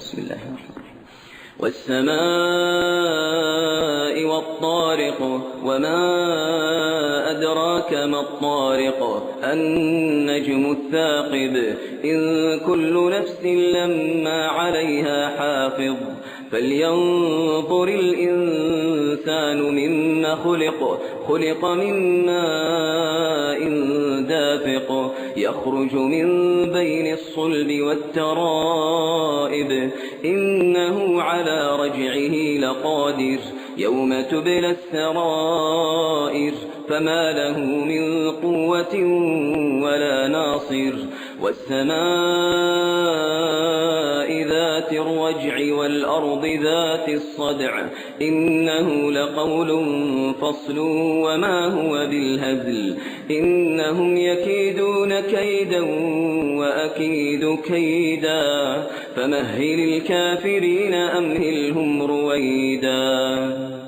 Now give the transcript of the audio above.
بسم الله الرحمن الرحيم. والسماء والطارق وما أدراك ما الطارق النجم الثاقب إن كل نفس لما عليها حافظ فلينظر الإنسان مما خلق من ماء دافق يخرج من بين الصلب والترائب إنه على رجعه لقادر يوم تبلى السرائر فما له من قوة ولا ناصر والسماء ذات الرجع والأرض ذات الصدع إنه لقول فصل وما هو بالهزل إنهم يكيدون كيدا وأكيد كيدا فمهل الكافرين أمهلهم رويدا.